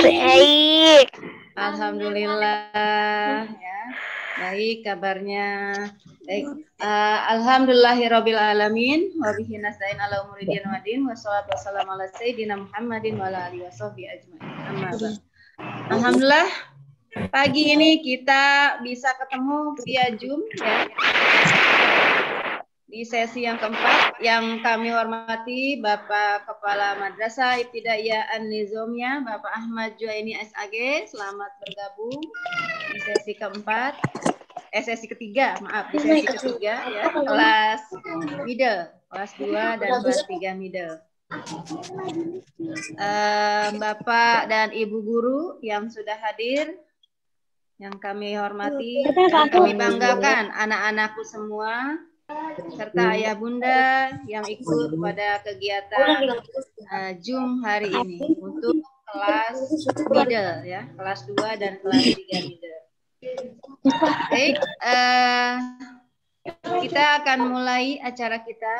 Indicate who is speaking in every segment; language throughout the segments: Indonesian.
Speaker 1: Baik.
Speaker 2: Alhamdulillah ya. Baik kabarnya. Baik. Alhamdulillahirabbil alamin wa bihi nasta'in ala umuri din wa din wassalatu wassalamu ala sayyidina Muhammadin wa ala alihi washabbihi ajmain. Amma ba'd. Alhamdulillah pagi ini kita bisa ketemu via Zoom ya. Di sesi yang keempat yang kami hormati Bapak Kepala Madrasah Ibtidaiyah An-Nizamiyah Bapak Ahmad Juwaini SAG, selamat bergabung di sesi keempat, sesi ketiga, maaf, di sesi ketiga ya, kelas middle, kelas 2 dan kelas 3 middle. Bapak dan Ibu guru yang sudah hadir, yang kami hormati dan kami banggakan anak-anakku semua, serta ayah bunda yang ikut pada kegiatan Zoom hari ini untuk kelas middle ya, kelas 2 dan kelas 3 middle. Baik, kita akan mulai acara kita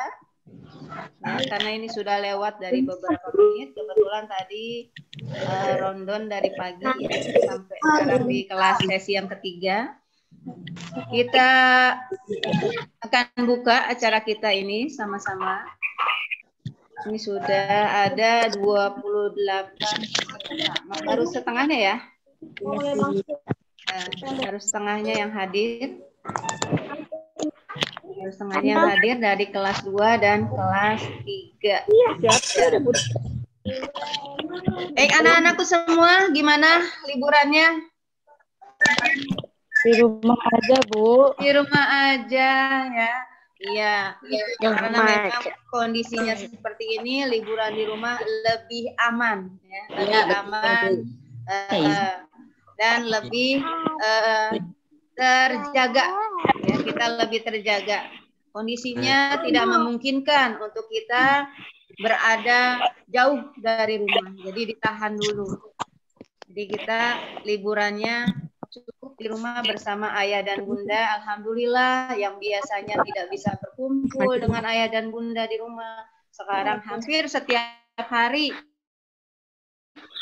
Speaker 2: ya, karena ini sudah lewat dari beberapa menit. Kebetulan tadi rondon dari pagi ya, sampai sekarang di kelas sesi yang ketiga. Kita akan buka acara kita ini sama-sama. Ini sudah ada 28 baru setengahnya ya. Harus setengahnya yang hadir. Harus setengahnya yang hadir dari kelas 2 dan kelas 3. Anak-anakku semua, gimana liburannya?
Speaker 1: Di rumah aja, Bu.
Speaker 2: Di rumah aja ya. Iya. Karena memang kondisinya seperti ini, liburan di rumah lebih aman ya. Lebih aman dan lebih terjaga ya. Kita lebih terjaga. Kondisinya tidak memungkinkan untuk kita berada jauh dari rumah. Jadi ditahan dulu. Jadi kita liburannya cukup di rumah bersama ayah dan bunda. Alhamdulillah, yang biasanya tidak bisa berkumpul dengan ayah dan bunda di rumah, sekarang hampir setiap hari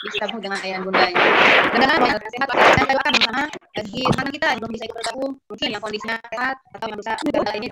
Speaker 2: bisa bertemu dengan ayah dan bundanya. Dan bagi teman kita yang belum bisa ikut bergabung, mungkin yang kondisinya sehat atau yang bisa ini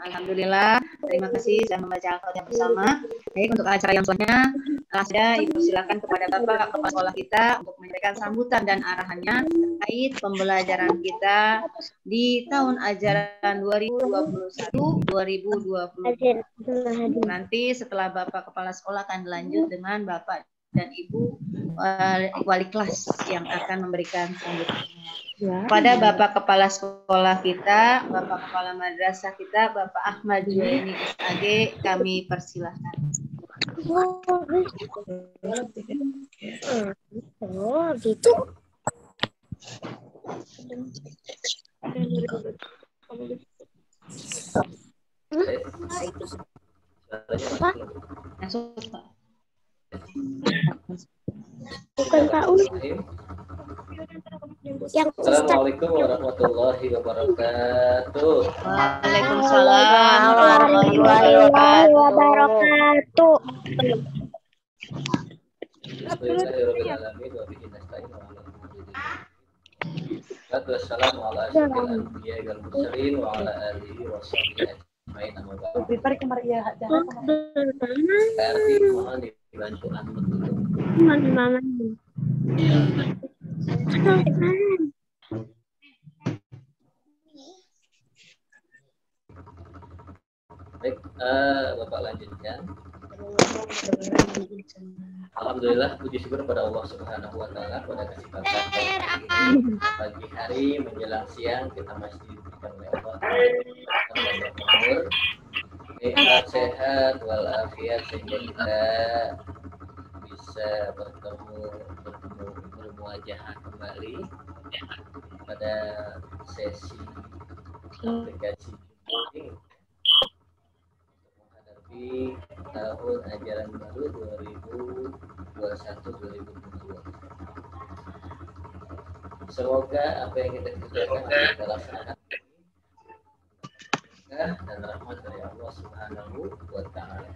Speaker 2: Alhamdulillah, terima kasih sudah membaca Al-Fatihah bersama. Baik, untuk acara yang selanjutnya, sudah Ibu silakan kepada Bapak Kepala Sekolah kita untuk menyampaikan sambutan dan arahannya terkait pembelajaran kita di tahun ajaran 2021-2022. Nanti setelah Bapak Kepala Sekolah akan dilanjut dengan Bapak dan Ibu wali kelas yang akan memberikan sambutan. Pada Bapak Kepala Sekolah kita, Bapak Kepala Madrasah kita, Bapak Ahmad Juwaini SAG, kami persilahkan.
Speaker 1: Oh, gitu. Bukan Pak Uli.
Speaker 3: Assalamualaikum warahmatullahi wabarakatuh.
Speaker 2: Waalaikumsalam warahmatullahi
Speaker 1: wabarakatuh.
Speaker 3: Wassalamu ala asyrofil anbiya'i wal mursalin wa ala alihi washabbihi ajmain. Mohon dibantu Baik, Bapak lanjutkan. Alhamdulillah, puji syukur pada Allah Subhanahu wa Ta'ala pada kesempatan pagi hari menjelang siang kita masih diberikan oleh Allah. Ini saya sehat walafiat sehingga kita bisa bermuajahah kembali pada sesi aplikasi ini menghadapi tahun ajaran baru 2021-2022. Semoga apa yang kita kerjakan kita laksanakan dan rahmat dari Allah Subhanahu wa Ta'ala.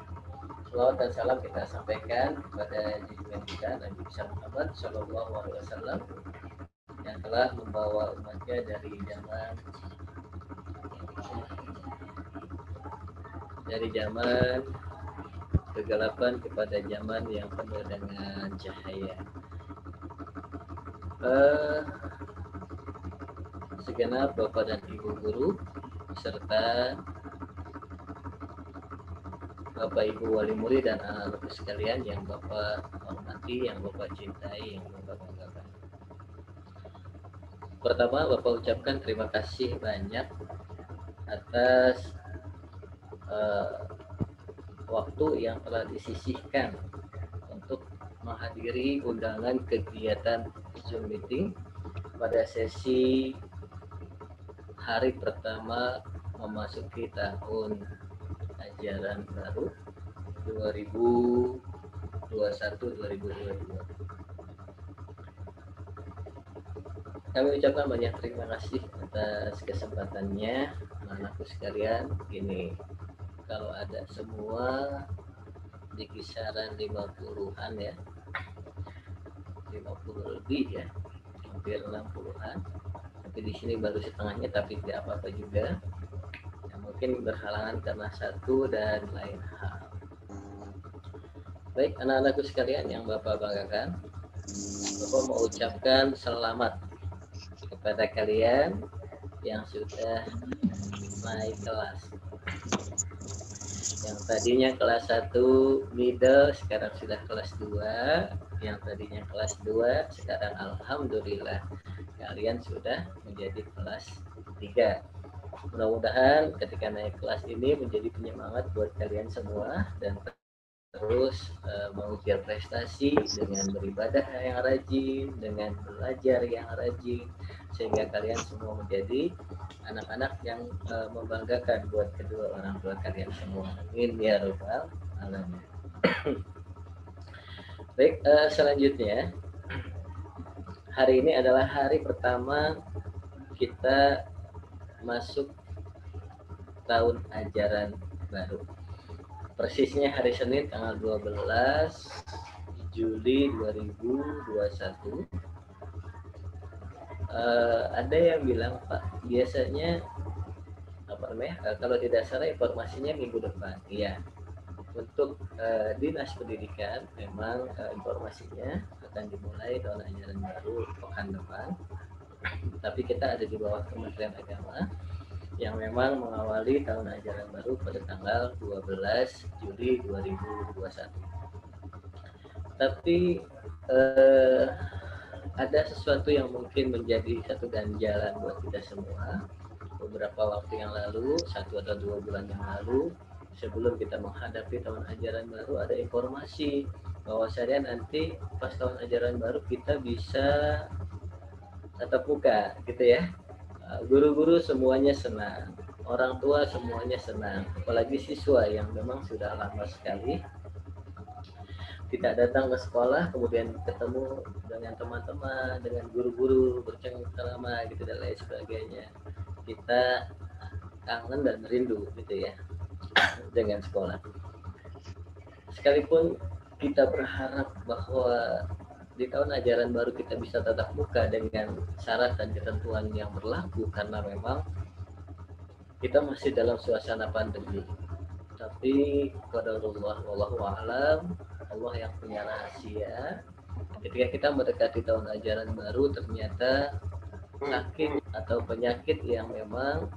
Speaker 3: Salawat dan salam kita sampaikan kepada junjungan kita Nabi Muhammad Sallallahu Alaihi Wasallam yang telah membawa umatnya dari zaman kegelapan kepada zaman yang penuh dengan cahaya. Segenap Bapak dan Ibu guru serta Bapak Ibu wali murid dan anak-anak sekalian yang Bapak hormati, yang Bapak cintai, yang Bapak banggakan. Pertama, Bapak ucapkan terima kasih banyak atas waktu yang telah disisihkan untuk menghadiri undangan kegiatan Zoom meeting pada sesi hari pertama memasuki tahun ajaran baru 2021-2022. Kami ucapkan banyak terima kasih atas kesempatannya, anak-anakku sekalian. Ini kalau ada semua di kisaran 50-an ya, 50 lebih ya, hampir 60-an. Tapi di sini baru setengahnya, tapi tidak apa-apa juga. Ya, mungkin berhalangan karena satu dan lain hal. Baik, anak-anakku sekalian yang Bapak banggakan, Bapak mau ucapkan selamat kepada kalian yang sudah naik kelas. Yang tadinya kelas 1 middle sekarang sudah kelas 2, yang tadinya kelas 2 sekarang alhamdulillah kalian sudah menjadi kelas 3. Mudah-mudahan ketika naik kelas ini menjadi penyemangat buat kalian semua dan terus mengukir prestasi dengan beribadah yang rajin, dengan belajar yang rajin, sehingga kalian semua menjadi anak-anak yang membanggakan buat kedua orang tua kalian semua. Amin ya rabbal alamin. Baik, selanjutnya hari ini adalah hari pertama kita masuk tahun ajaran baru. Persisnya hari Senin tanggal 12 Juli 2021. Ada yang bilang, Pak, biasanya apa namanya? Kalau tidak salah informasinya minggu depan. Iya. Untuk Dinas Pendidikan memang informasinya akan dimulai tahun ajaran baru pekan depan. Tapi kita ada di bawah Kementerian Agama yang memang mengawali tahun ajaran baru pada tanggal 12 Juli 2021. Tapi ada sesuatu yang mungkin menjadi satu ganjalan buat kita semua. Beberapa waktu yang lalu, 1 atau 2 bulan yang lalu, sebelum kita menghadapi tahun ajaran baru, ada informasi bahwasanya nanti pas tahun ajaran baru kita bisa tatap muka gitu ya. Guru-guru semuanya senang, orang tua semuanya senang, apalagi siswa yang memang sudah lama sekali tidak datang ke sekolah, kemudian ketemu dengan teman-teman, dengan guru-guru, bercengkrama gitu dan lain sebagainya. Kita kangen dan rindu gitu ya dengan sekolah. Sekalipun kita berharap bahwa di tahun ajaran baru kita bisa tatap muka dengan syarat dan ketentuan yang berlaku karena memang kita masih dalam suasana pandemi. Tapi qadarullah wallahu a'lam, Allah yang punya rahasia. Ketika kita mendekati tahun ajaran baru, ternyata sakit atau penyakit yang memang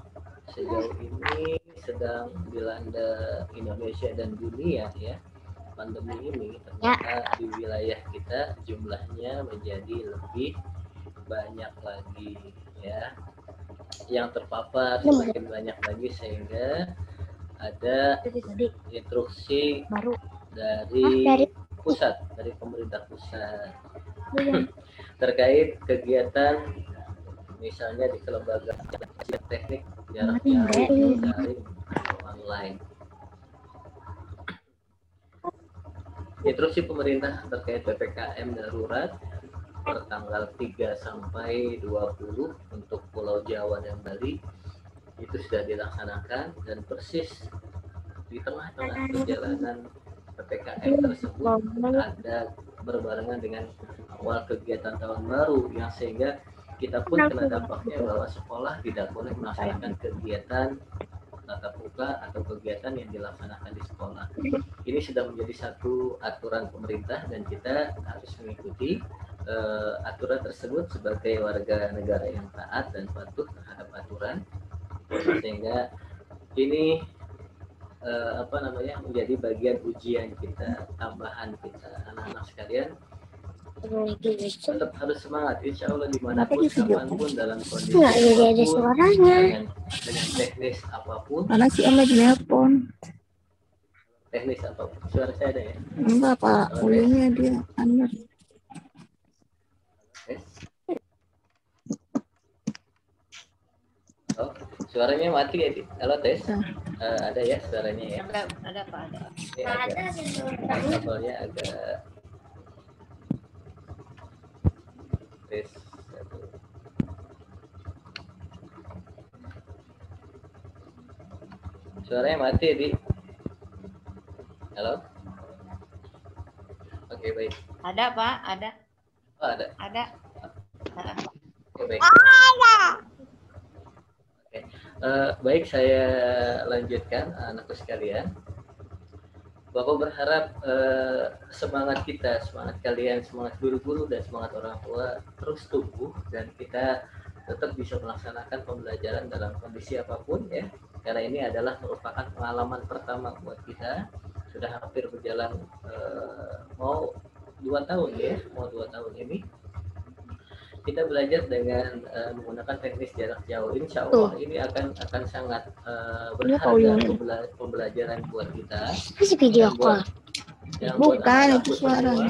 Speaker 3: sejauh ini sedang dilanda Indonesia dan dunia ya, pandemi ini ternyata di wilayah kita jumlahnya menjadi lebih banyak lagi ya, yang terpapar semakin banyak lagi, sehingga ada
Speaker 1: Tadi
Speaker 3: instruksi
Speaker 1: baru
Speaker 3: dari pusat, dari pemerintah pusat terkait kegiatan misalnya di kelembagaan teknik jarak jauh, daring, atau online. Instruksi pemerintah terkait PPKM darurat per tanggal 3 sampai 20 untuk Pulau Jawa dan Bali itu sudah dilaksanakan, dan persis di tengah-tengah perjalanan PPKM tersebut ada berbarengan dengan awal kegiatan tahun baru yang sehingga kita pun kena dampaknya bahwa sekolah tidak boleh melaksanakan kegiatan tatap muka atau kegiatan yang dilaksanakan di sekolah. Ini sudah menjadi satu aturan pemerintah dan kita harus mengikuti aturan tersebut sebagai warga negara yang taat dan patuh terhadap aturan, sehingga ini menjadi bagian ujian kita, tambahan kita. Anak-anak sekalian tetap harus semangat, insya Allah dimanapun, kapanpun, dalam kondisi apapun, dengan teknis apapun.
Speaker 4: Mana si Om lagi nelpon?
Speaker 3: Teknis apapun. Suara saya ada ya?
Speaker 4: Enggak Pak, ulinya dia anak.
Speaker 3: Oh, suaranya mati ya? Halo tes, ada ya suaranya ya?
Speaker 2: Ada Pak, ada.
Speaker 3: Kabelnya agak tes. Suaranya mati ya, Di? Halo? Oke, baik.
Speaker 2: Ada Pak, ada.
Speaker 3: Oh, ada.
Speaker 2: Ada.
Speaker 3: Oke, baik. Oke. Baik, saya lanjutkan anakku sekalian. Bapak berharap semangat kita, semangat kalian, semangat guru-guru dan semangat orang tua terus tumbuh dan kita tetap bisa melaksanakan pembelajaran dalam kondisi apapun ya. Karena ini adalah merupakan pengalaman pertama buat kita. Sudah hampir berjalan mau 2 tahun ya, mau 2 tahun ini. Kita belajar dengan menggunakan teknis jarak jauh. Insya Allah ini akan sangat berharga pembelajaran buat kita.
Speaker 1: Masih video call.
Speaker 4: Bukan, itu suaranya.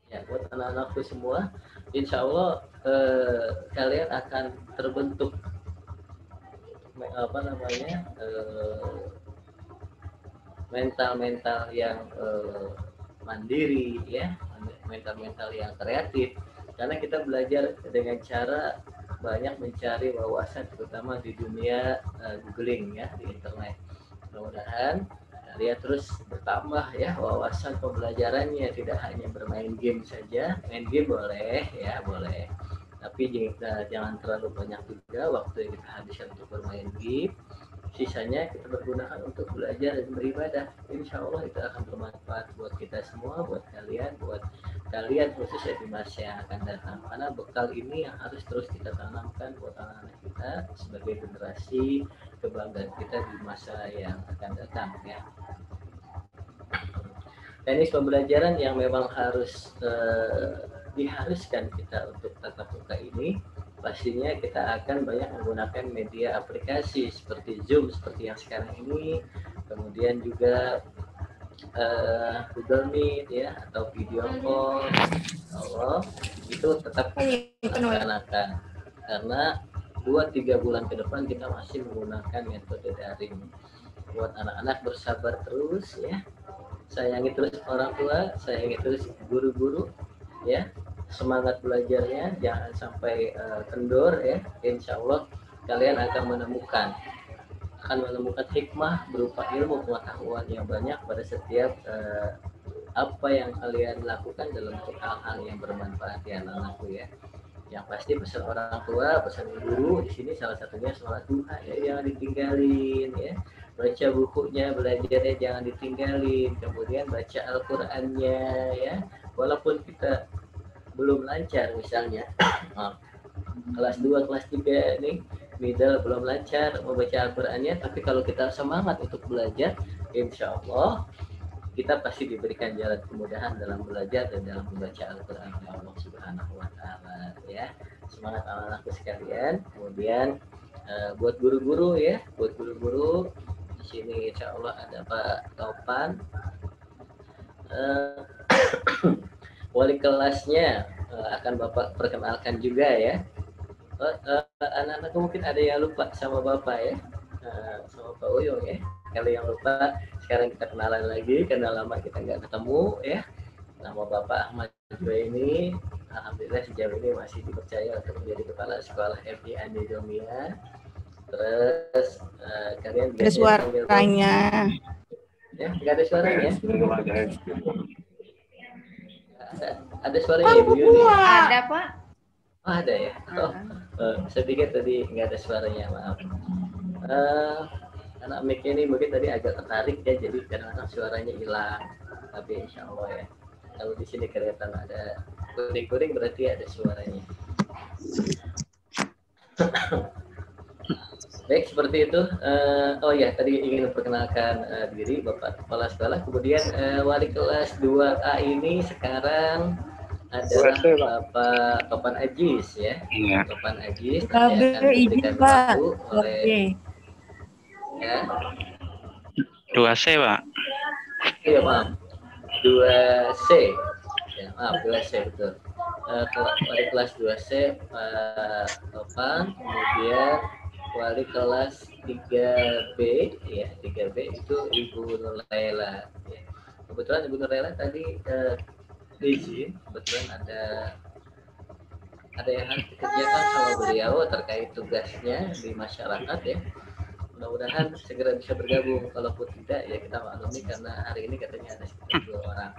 Speaker 3: Ya, buat anak-anakku semua, insya Allah kalian akan terbentuk mental yang mandiri ya, mental yang kreatif, karena kita belajar dengan cara banyak mencari wawasan terutama di dunia googling ya, di internet. Mudah-mudahan kalian terus bertambah ya wawasan pembelajarannya, tidak hanya bermain game saja. Main game boleh ya, boleh, tapi jangan terlalu banyak juga waktu yang kita habiskan untuk bermain game. Sisanya kita pergunakan untuk belajar dan beribadah. Insya Allah itu akan bermanfaat buat kita semua, buat kalian khususnya di masa yang akan datang. Karena bekal ini yang harus terus kita tanamkan buat anak-anak kita sebagai generasi kebanggaan kita di masa yang akan datang ya. Teknis pembelajaran yang memang harus diharuskan kita untuk tatap muka ini, pastinya kita akan banyak menggunakan media aplikasi seperti Zoom seperti yang sekarang ini, kemudian juga Google Meet ya, atau video call. Allah itu tetap dilaksanakan karena 2-3 bulan ke depan kita masih menggunakan metode daring. Buat anak-anak bersabar terus ya, sayangi terus orang tua, sayangi terus guru-guru ya. Semangat belajarnya jangan sampai kendor ya. Insya Allah kalian akan menemukan hikmah berupa ilmu pengetahuan yang banyak pada setiap apa yang kalian lakukan dalam hal-hal yang bermanfaat ya anak-anakku ya. Yang pasti pesan orang tua, pesan guru di sini salah satunya sholat duha ya, jangan ditinggalin ya. Baca bukunya, belajarnya jangan ditinggalin. Kemudian baca Al-Qur'annya ya. Walaupun kita belum lancar misalnya kelas 2, kelas 3 nih middle belum lancar membaca Al-Qur'annya, tapi kalau kita semangat untuk belajar, insya Allah kita pasti diberikan jalan kemudahan dalam belajar dan dalam membaca Al-Qur'an Allah Subhanahu wa Ta'ala ya. Semangat anak-anakku sekalian. Kemudian Buat guru-guru ya, buat guru-guru di sini insya Allah ada Pak Topan, wali kelasnya akan Bapak perkenalkan juga ya. Anak-anak mungkin ada yang lupa sama Bapak ya, sama Pak Uyung ya. Kalau yang lupa sekarang kita kenalan lagi karena lama kita nggak ketemu ya. Nama Bapak Ahmad ini alhamdulillah sejauh ini masih dipercaya untuk menjadi kepala sekolah FI Anizomia. Terus kalian
Speaker 4: Ada suaranya.
Speaker 3: Ya, nggak ada suaranya. Ada suaranya Ibu Yuni.
Speaker 2: Ada Pak.
Speaker 3: Oh, ada ya. Saya pikir tadi nggak ada suaranya, maaf. Anak mic ini mungkin tadi agak tertarik ya, jadi kadang-kadang suaranya hilang. Tapi insya Allah ya. Kalau di sini kelihatan ada kuning-kuning berarti ada suaranya. Baik, seperti itu. Oh ya, tadi ingin memperkenalkan diri Bapak Kepala Sekolah. Kemudian wali kelas 2A ini sekarang adalah Bapak Topan Ajis ya.
Speaker 5: Iya.
Speaker 3: Topan Ajis nanti akan diberikan waktu oleh ya.
Speaker 5: 2C, Pak.
Speaker 3: Iya, maaf. 2C. Ya, maaf, 2C betul. Wali kelas 2C Pak Topan, kemudian wali kelas 3B ya, 3B itu Ibu Nur Laila ya. Kebetulan Ibu Nur Laila tadi izin, kebetulan ada yang harus dikerjakan sama beliau terkait tugasnya di masyarakat ya. Mudah-mudahan segera bisa bergabung, kalaupun tidak ya kita maklumi karena hari ini katanya ada sekitar 2 orang.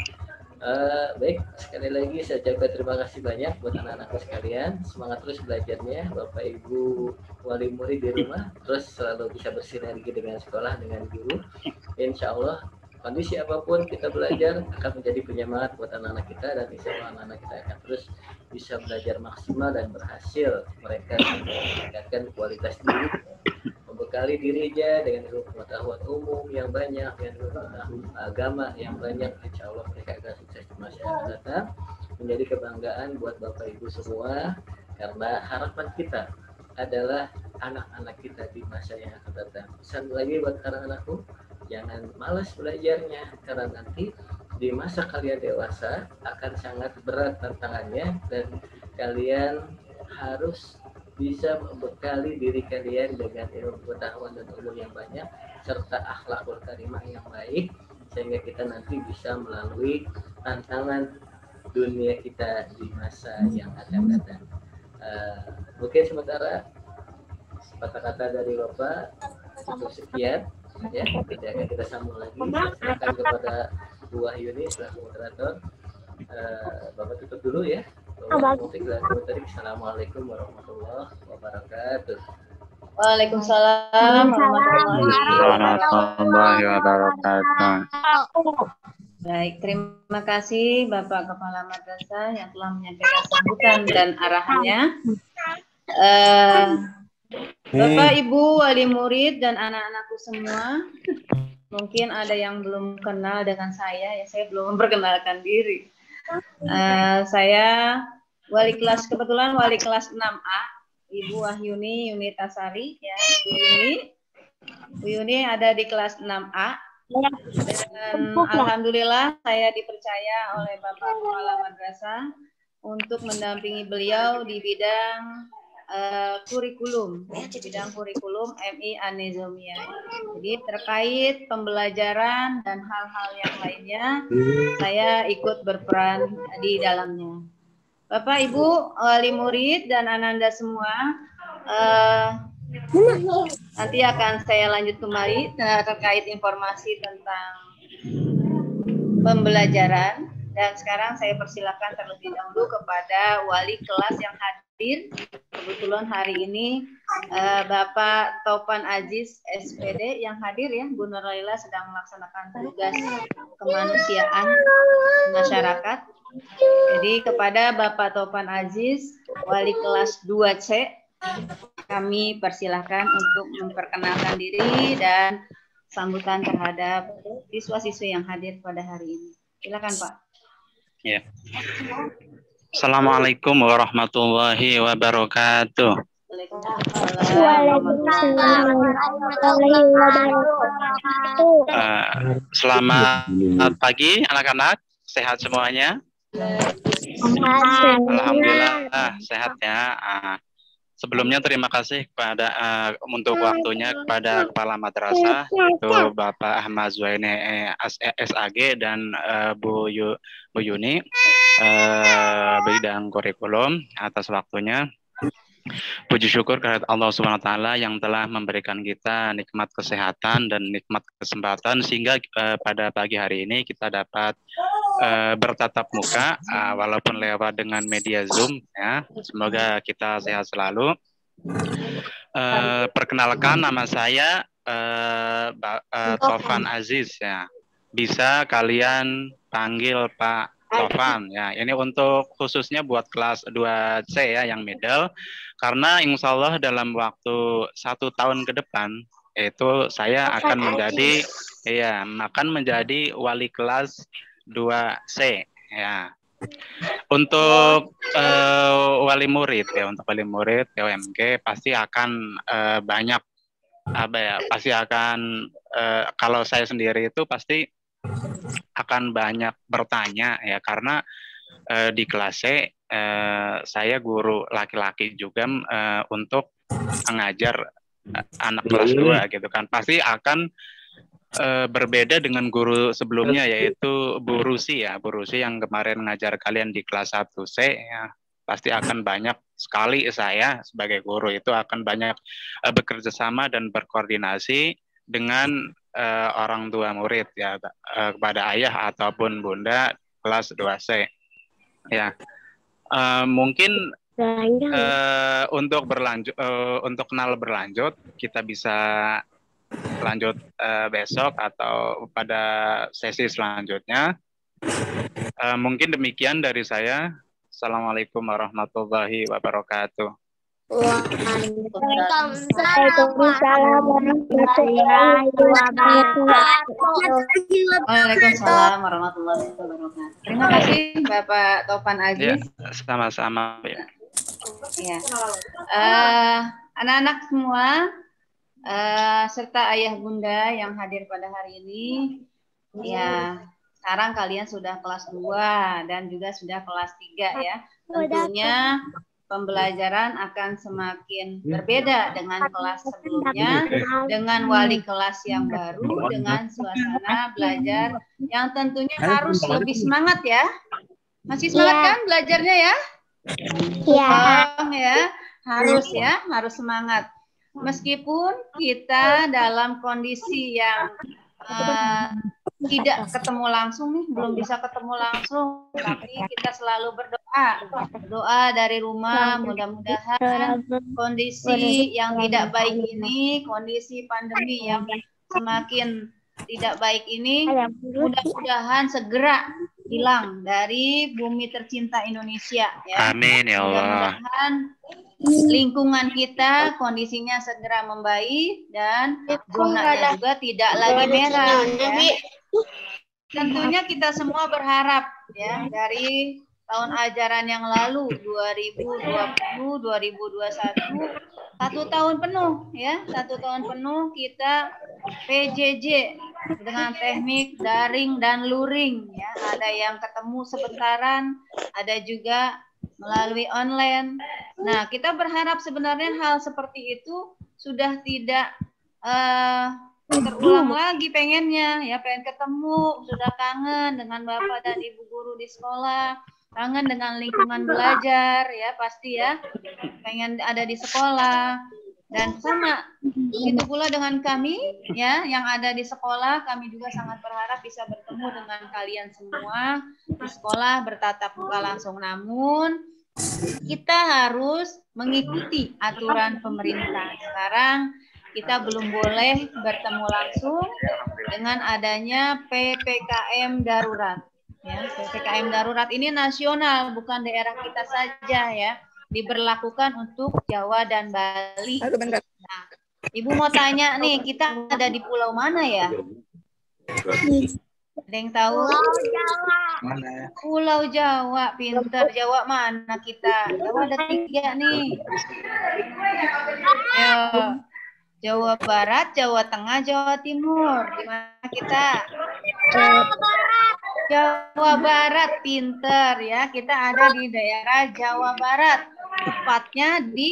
Speaker 3: Baik, sekali lagi saya ucapkan terima kasih banyak buat anak-anakku sekalian. Semangat terus belajarnya, Bapak Ibu wali murid di rumah, terus selalu bisa bersinergi dengan sekolah, dengan guru. Insya Allah kondisi apapun kita belajar akan menjadi penyemangat buat anak-anak kita, dan insya Allah anak-anak kita akan terus bisa belajar maksimal dan berhasil. Mereka meningkatkan kualitas diri, membekali dirinya dengan ilmu pengetahuan umum yang banyak, dengan ilmu pengetahuan agama yang banyak. Insya Allah mereka akan sukses di masa yang akan datang, menjadi kebanggaan buat Bapak Ibu semua, karena harapan kita adalah anak-anak kita di masa yang akan datang. Pesan lagi buat anak-anakku, jangan malas belajarnya, karena nanti di masa kalian dewasa akan sangat berat tantangannya, dan kalian harus bisa membekali diri kalian dengan ilmu pengetahuan dan umum yang banyak serta akhlakul karimah yang baik, sehingga kita nanti bisa melalui tantangan dunia kita di masa yang akan datang. Mungkin sementara kata-kata dari Bapak cukup sekian ya, nanti akan kita sambung lagi. Silakan kepada Bu Wahyuni selaku moderator. Bapak tutup dulu ya. Assalamualaikum warahmatullahi wabarakatuh.
Speaker 2: Waalaikumsalam
Speaker 5: Warahmatullahi wabarakatuh.
Speaker 2: Baik, terima kasih Bapak Kepala Madrasah yang telah menyampaikan sambutan dan arahannya. Bapak, Ibu, wali murid dan anak-anakku semua, mungkin ada yang belum kenal dengan saya, ya saya belum memperkenalkan diri. Saya kebetulan wali kelas 6A, Ibu Wahyuni Yunitasari, ya, Bu Yuni ada di kelas 6A. Dan alhamdulillah saya dipercaya oleh Bapak Kepala Madrasah untuk mendampingi beliau di bidang kurikulum MI Anizomia. Jadi terkait pembelajaran dan hal-hal yang lainnya, saya ikut berperan di dalamnya. Bapak, Ibu, wali murid dan ananda semua, nanti akan saya lanjut kembali terkait informasi tentang pembelajaran. Dan sekarang saya persilakan terlebih dahulu kepada wali kelas yang hadir. Kebetulan hari ini Bapak Topan Ajis SPD yang hadir ya. Bu Nur Laila sedang melaksanakan tugas kemanusiaan masyarakat. Jadi kepada Bapak Topan Ajis, wali kelas 2C, kami persilahkan untuk memperkenalkan diri dan sambutan terhadap siswa-siswi yang hadir pada hari ini. Silakan Pak.
Speaker 5: Ya. Assalamualaikum warahmatullahi wabarakatuh.
Speaker 2: Waalaikumsalam warahmatullahi wabarakatuh.
Speaker 5: Selamat pagi anak-anak, sehat semuanya? Alhamdulillah sehat ya. Sebelumnya terima kasih kepada untuk waktunya kepada Kepala Madrasah itu Bapak Ahmad Zuhaini SAG dan Bu Yuni bidang kurikulum atas waktunya. Puji syukur kehadirat Allah Subhanahu wa taala yang telah memberikan kita nikmat kesehatan dan nikmat kesempatan sehingga pada pagi hari ini kita dapat bertatap muka walaupun lewat dengan media Zoom ya. Semoga kita sehat selalu. Perkenalkan, nama saya Taufan Aziz ya. Bisa kalian panggil Pak Taufan ya. Ini untuk khususnya buat kelas 2C ya yang middle, karena insya Allah dalam waktu 1 tahun ke depan itu saya akan menjadi wali kelas 2C ya. Untuk wali murid ya, untuk wali murid WMG pasti akan banyak pasti akan kalau saya sendiri itu pasti akan banyak bertanya ya, karena di kelas C saya guru laki-laki juga untuk mengajar anak kelas 2 gitu kan. Pasti akan berbeda dengan guru sebelumnya, yaitu Bu Rusi ya, Bu Rusi yang kemarin ngajar kalian di kelas 1C ya. Pasti akan banyak sekali saya sebagai guru itu akan banyak bekerja sama dan berkoordinasi dengan orang tua murid ya, kepada ayah ataupun bunda kelas 2C ya. Mungkin untuk kenal berlanjut kita bisa lanjut besok atau pada sesi selanjutnya. Mungkin demikian dari saya. Assalamualaikum warahmatullahi wabarakatuh.
Speaker 1: Waalaikumsalam warahmatullahi wabarakatuh.
Speaker 2: Waalaikumsalam warahmatullahi wabarakatuh. Terima kasih Bapak Taufan Aziz.
Speaker 5: Ya, sama-sama ya.
Speaker 2: Ya. Anak-anak semua serta ayah bunda yang hadir pada hari ini, ya sekarang kalian sudah kelas 2 dan juga sudah kelas 3 ya. Tentunya pembelajaran akan semakin berbeda dengan kelas sebelumnya, dengan wali kelas yang baru, dengan suasana belajar yang tentunya harus lebih semangat ya. Masih semangat kan belajarnya ya?
Speaker 1: Iya.
Speaker 2: Harus semangat. Meskipun kita dalam kondisi yang tidak ketemu langsung nih, belum bisa ketemu langsung, tapi kita selalu berdoa dari rumah. Mudah-mudahan kondisi yang tidak baik ini, kondisi pandemi yang semakin tidak baik ini, mudah-mudahan segera hilang dari bumi tercinta Indonesia ya.
Speaker 5: Amin ya Allah.
Speaker 2: Mudah-mudahan lingkungan kita kondisinya segera membaik dan zonanya juga tidak lagi merah ya. Tentunya kita semua berharap ya, dari tahun ajaran yang lalu 2020-2021 1 tahun penuh ya, 1 tahun penuh kita PJJ dengan teknik daring dan luring ya. Ada yang ketemu sebentaran, ada juga melalui online. Nah, kita berharap sebenarnya hal seperti itu sudah tidak terulang lagi pengennya ya, pengen ketemu, sudah kangen dengan Bapak dan Ibu guru di sekolah, kangen dengan lingkungan belajar ya, pasti ya, pengen ada di sekolah. Dan sama begitu pula dengan kami ya yang ada di sekolah, kami juga sangat berharap bisa bertemu dengan kalian semua di sekolah bertatap muka langsung. Namun kita harus mengikuti aturan pemerintah. Sekarang kita belum boleh bertemu langsung dengan adanya PPKM darurat. Ya, PPKM darurat ini nasional, bukan daerah kita saja ya. Diberlakukan untuk Jawa dan Bali. Nah, Ibu mau tanya nih, kita ada di pulau mana ya? Ada yang tahu?
Speaker 5: Mana?
Speaker 2: Pulau Jawa, pintar. Jawa mana kita? Jawa ada 3 nih. Ayo. Jawa Barat, Jawa Tengah, Jawa Timur. Di mana kita? Jawa Barat, pintar ya. Kita ada di daerah Jawa Barat. Tepatnya di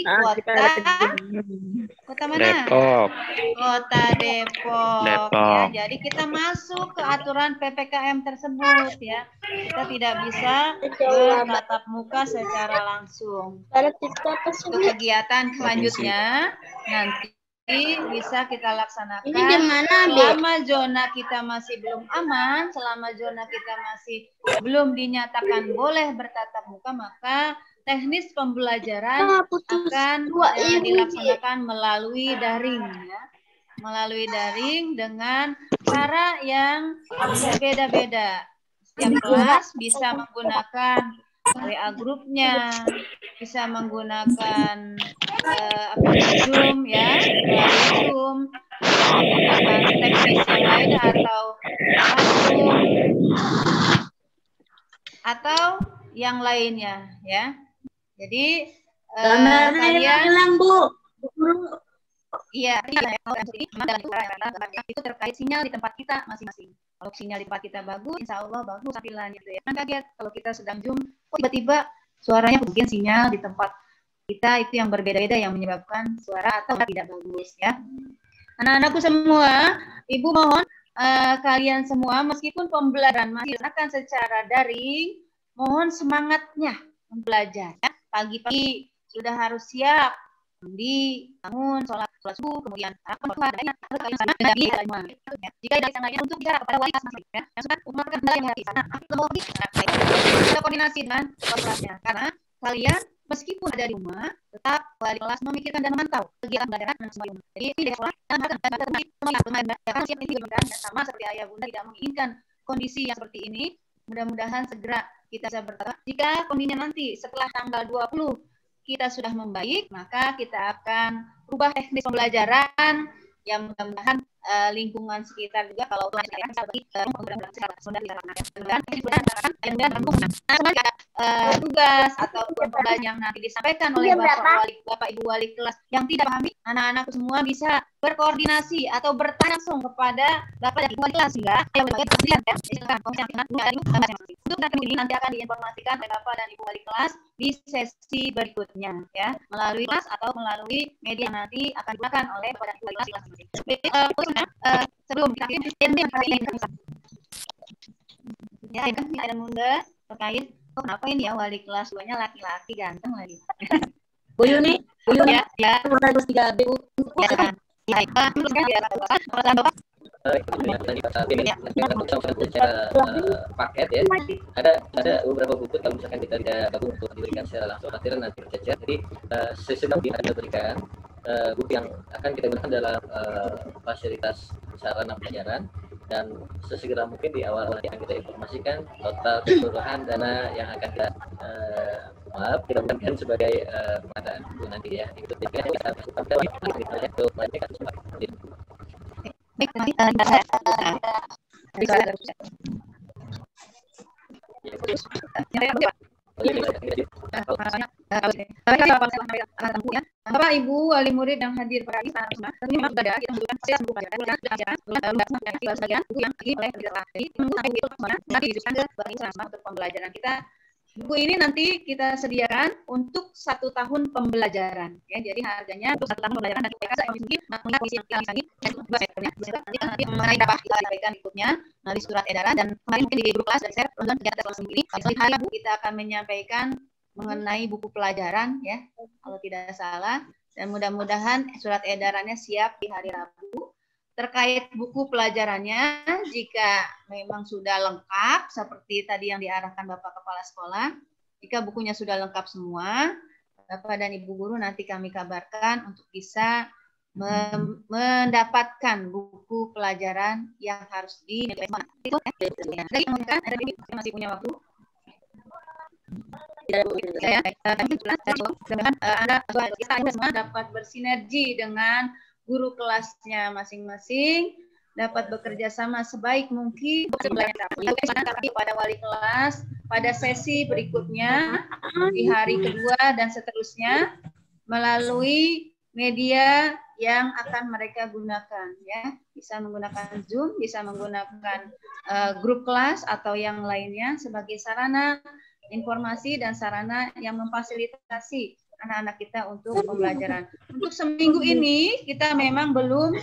Speaker 2: kota mana?
Speaker 5: Depok.
Speaker 2: Kota Depok.
Speaker 5: Depok.
Speaker 2: Ya, jadi kita masuk ke aturan PPKM tersebut ya. Kita tidak bisa bertatap muka secara langsung. Untuk kegiatan selanjutnya nanti bisa kita laksanakan
Speaker 1: Ini di mana, Dek?
Speaker 2: selama zona kita masih belum aman, selama zona kita masih belum dinyatakan boleh bertatap muka, maka teknis pembelajaran akan dilaksanakan melalui daring ya. Melalui daring dengan cara yang berbeda-beda. Setiap kelas bisa menggunakan WA grupnya, bisa menggunakan Zoom ya, melalui Zoom, menggunakan teknis yang lain atau yang lainnya ya. Jadi kalian
Speaker 1: hilang, Bu.
Speaker 2: iya, itu terkait sinyal di tempat kita masing-masing. Kalau sinyal di tempat kita bagus, insya Allah bagus tampilannya gitu ya. Kan kaget kalau kita sedang Zoom, tiba-tiba suaranya mungkin sinyal di tempat kita itu yang berbeda-beda yang menyebabkan suara atau tidak bagus ya. Anak-anakku semua, Ibu mohon kalian semua meskipun pembelajaran masih akan secara daring, mohon semangatnya belajar ya. Pagi-pagi sudah harus siap mandi, bangun, sholat subuh, kemudian jika ada yang untuk bicara kepada wali kelas ya, yang sudah melakukan belajar yang sana, kita koordinasi dengan kelasnya karena kalian meskipun ada di rumah, tetap wali kelas memikirkan dan memantau kegiatan belajar dan semua rumah. Jadi di sekolah karena siap ini dan sama seperti ayah bunda tidak menginginkan kondisi yang seperti ini. Mudah-mudahan segera kita bisa bertatap. Jika kondisinya nanti setelah tanggal 20 kita sudah membaik, maka kita akan ubah teknis pembelajaran yang mudah-mudahan lingkungan sekitar juga kalau tugas atau pembelajaran yang nanti disampaikan oleh Bapak Ibu wali kelas yang tidak pahami, anak-anak semua bisa berkoordinasi atau bertanya langsung kepada Bapak dan Ibu wali kelas ya. Untuk ini nanti akan diinformasikan oleh Bapak dan Ibu wali kelas di sesi berikutnya ya, melalui kelas atau melalui media yang nanti akan digunakan oleh Bapak dan Ibu wali kelas masing-masing. Sebelum kita ya, ada bunda terkait kenapa ini ya wali kelas 2-nya laki-laki ganteng lagi.
Speaker 1: Bu Yuni
Speaker 2: Ya,
Speaker 1: 3B.
Speaker 3: Secara paket ya, ada beberapa buku kalau misalkan kita tidak bagus untuk diberikan secara langsung nanti bercecer. Jadi sesedang kita berikan buku yang akan kita gunakan dalam fasilitas sarana pelajaran, dan sesegera mungkin di awal akan kita informasikan total keseluruhan dana yang akan kita kita berikan sebagai pengadaan buku nanti ya. Itu juga kita untuk melanjutkan semua.
Speaker 2: Baik, Bapak Ibu wali murid yang hadir pada hari ini, tentunya sudah kita membutuhkan saya sembuh pada bulan untuk pembelajaran kita. Buku ini nanti kita sediakan untuk 1 tahun pembelajaran ya, jadi harganya untuk 1 tahun pembelajaran dan kita mungkin nanti mengenai dapat kita sampaikan berikutnya melalui surat edaran, dan kemarin mungkin di grup kelas dan saya kelas ini hari kita akan menyampaikan mengenai buku pelajaran ya kalau tidak salah, dan mudah-mudahan surat edarannya siap di hari Rabu. Terkait buku pelajarannya, jika memang sudah lengkap seperti tadi yang diarahkan Bapak Kepala Sekolah, jika bukunya sudah lengkap semua, Bapak dan Ibu Guru nanti kami kabarkan untuk bisa mendapatkan buku pelajaran yang harus dinilai. Itu masih punya waktu. Kita semua dapat bersinergi dengan guru kelasnya masing-masing, dapat bekerja sama sebaik mungkin pada wali kelas pada sesi berikutnya di hari kedua dan seterusnya melalui media yang akan mereka gunakan ya, bisa menggunakan Zoom, bisa menggunakan grup kelas atau yang lainnya sebagai sarana informasi dan sarana yang memfasilitasi anak-anak kita untuk pembelajaran. Untuk seminggu ini kita memang belum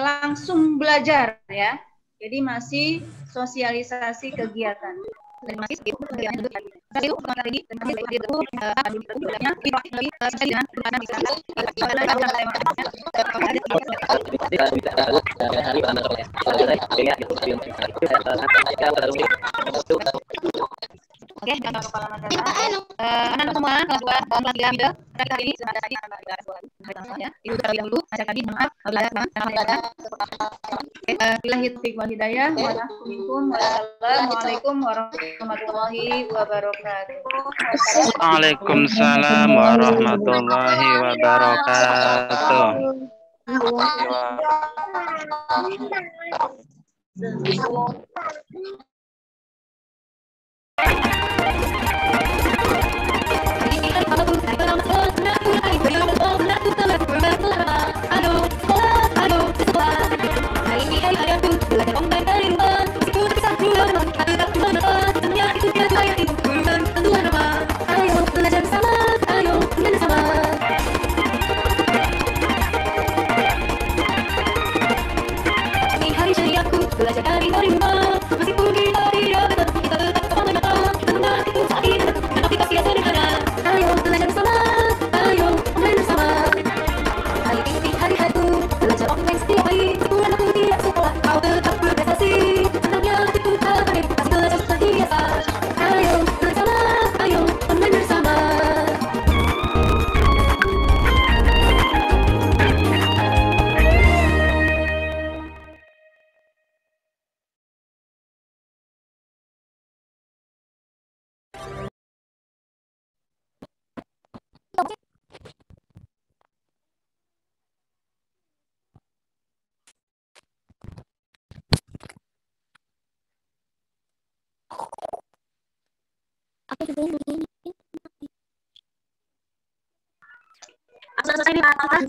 Speaker 2: langsung belajar ya, jadi masih sosialisasi kegiatan. Oke, jangan lupa anak semua kelas 2 dan kelas 3 video. Hari ini sudah tadi anak kelas 2 ya. Itu terlebih dahulu ajak tadi maaf belajar. Billahi taufiq wal hidayah. Wassalamualaikum warahmatullahi wabarakatuh.
Speaker 5: Waalaikumsalam warahmatullahi wabarakatuh.
Speaker 6: Belajar dari rumah, meskipun kita tidak bertemu, kita tetap bersama mata. Kita mengerti saat ini, aplikasi yang sederhana. Ayo belajar bersama, ayo online bersama. Hari ini hari-hariku, belajar online setiap hari. Sebulan aku tidak sekolah, kau tetap berprestasi. Senangnya itu kabar, pasti belajar seperti biasa. Ayo bersama, ayo online bersama.
Speaker 1: Selesai nih Pak.